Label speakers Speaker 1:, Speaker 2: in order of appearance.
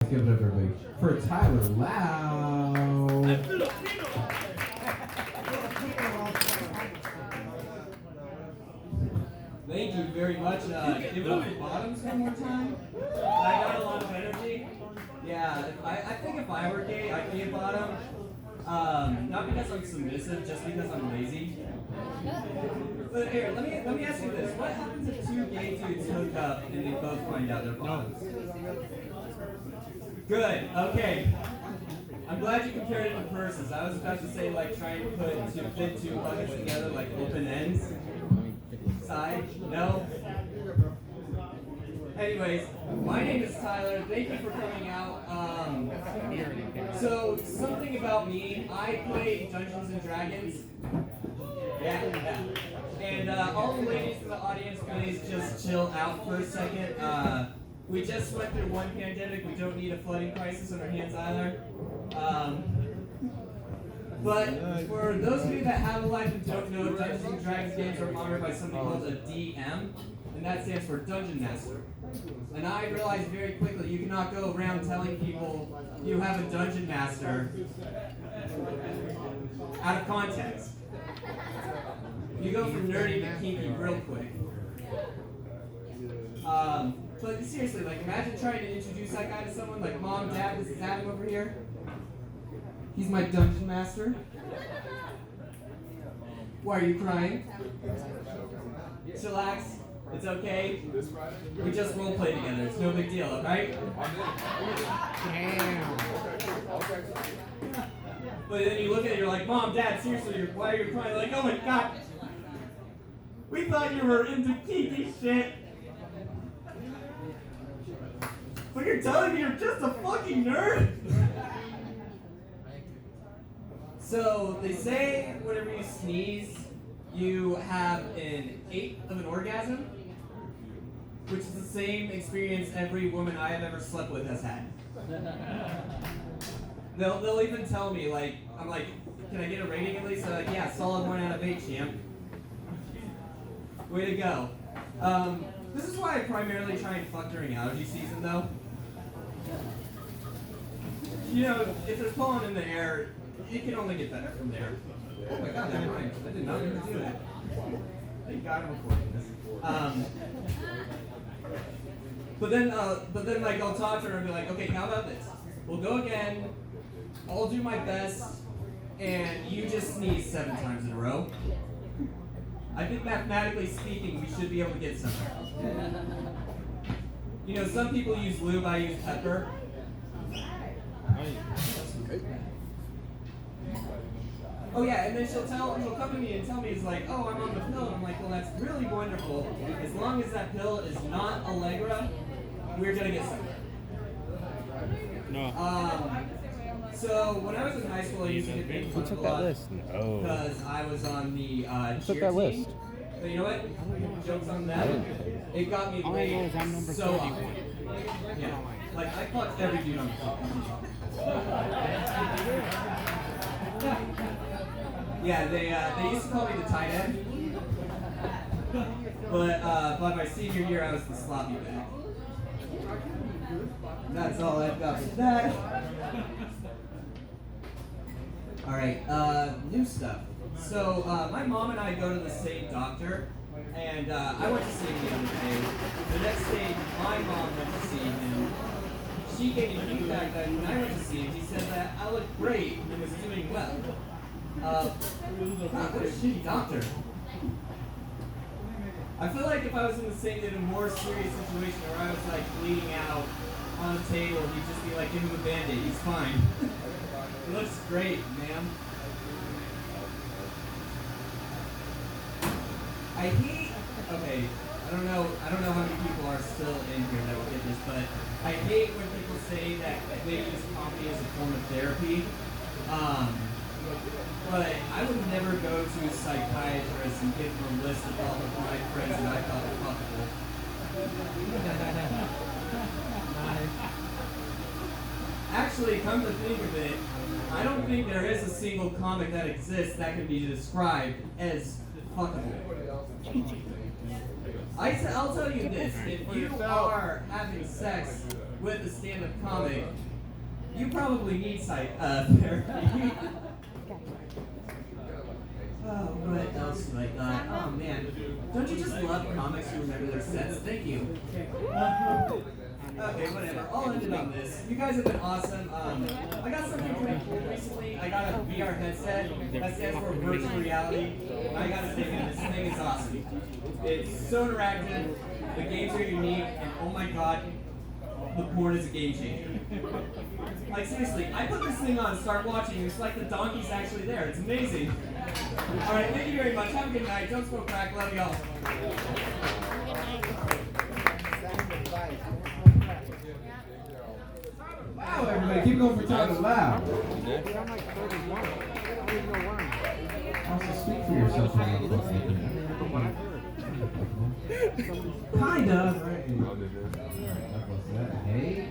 Speaker 1: Let's give it up, everybody, for Tyler Lau.
Speaker 2: Thank you very much. Give it up for Bottoms one more time. I got a lot of energy. Yeah, I think if I were gay, I'd be a bottom. Not because I'm submissive, just because I'm lazy. But here, let me ask you this: what happens if two gay dudes hook up and they both find out they're bottoms? Good. Okay. I'm glad you compared it to purses. I was about to say like trying to fit two buckets together like open ends. Side? No? Anyways, my name is Tyler. Thank you for coming out. So, something about me, I play Dungeons and Dragons. Yeah. And all the ladies in the audience, please just chill out for a second. We just went through one pandemic. We don't need a flooding crisis on our hands either. But for those of you that have a life and don't know, Dungeons and Dragons games are honored by something called a DM, and that stands for Dungeon Master. And I realized very quickly you cannot go around telling people you have a Dungeon Master out of context. You go from nerdy to kinky real quick. But seriously, like imagine trying to introduce that guy to someone like, Mom, Dad, this is Adam over here. He's my Dungeon Master. Why are you crying? Chillax. It's okay. We just roleplay together. It's no big deal, alright?
Speaker 3: Damn.
Speaker 2: But then you look at it, you're like, Mom, Dad, seriously, why are you crying? Like, oh my god. We thought you were into kinky shit. But you're telling me you're just a fucking nerd? So they say whenever you sneeze, you have an 8th of an orgasm, which is the same experience every woman I have ever slept with has had. They'll even tell me, like, I'm like, can I get a rating at least? They're like, yeah, solid 1 out of 8, champ. Way to go. This is why I primarily try and fuck during allergy season, though. You know, if there's pollen in the air, it can only get better from there. Oh my god, that rhymed. I did not even do that. Thank God I'm recording this. But then like I'll talk to her and be like, okay, how about this? We'll go again. I'll do my best, and you just sneeze 7 times in a row. I think mathematically speaking, we should be able to get somewhere. You know, some people use lube, I use pepper. Oh yeah, and then she'll come to me and tell me, it's like, oh, I'm on the pill. And I'm like, well, that's really wonderful. As long as that pill is not Allegra, we're gonna get somewhere.
Speaker 3: No.
Speaker 2: So when I was in high school, I used to get made fun of a lot because I was on the cheer team. But you know what? Jokes on them. It got me laid so often. Yeah, like I fucked every dude on the team. Yeah, they used to call me the tight end, but by my senior year I was the sloppy bag. That's all I've got for that. All right, new stuff. So my mom and I go to the same doctor, and I went to see him the other day. The next day, my mom went to see him. She gave me feedback that when I went to see him, he said that I looked great and was doing well. God, what a shitty doctor. I feel like if I was in a more serious situation where I was like bleeding out on the table, he'd just be like, give him a Band-Aid, he's fine. He looks great, ma'am. I hate, okay, I don't know how many people are still in here that will get this, but I hate when people say that they use comedy as a form of therapy. But I would never go to a psychiatrist and give him a list of all of my friends that I thought were fuckable. Actually, come to think of it, I don't think there is a single comic that exists that can be described as fuckable. I'll tell you this, if you are having sex with a stand-up comic, you probably need therapy. Oh, what else do I got? Oh man, don't you just love comics who remember their sets? Thank you. Okay, whatever. I'll end it on this. You guys have been awesome. I got something pretty cool recently. I got a VR headset that stands for virtual reality. I gotta say, man, this thing is awesome. It's so interactive. The games are unique, and oh my god, the porn is a game changer. Like seriously, I put this thing on and start watching, and it's like the donkey's actually there. It's amazing. Alright, thank you very much. Have a good night. Don't smoke crack. Love y'all.
Speaker 1: Wow, everybody, keep going for Tyler Loud. Also, speak for yourself. Kind of. Right. Hey.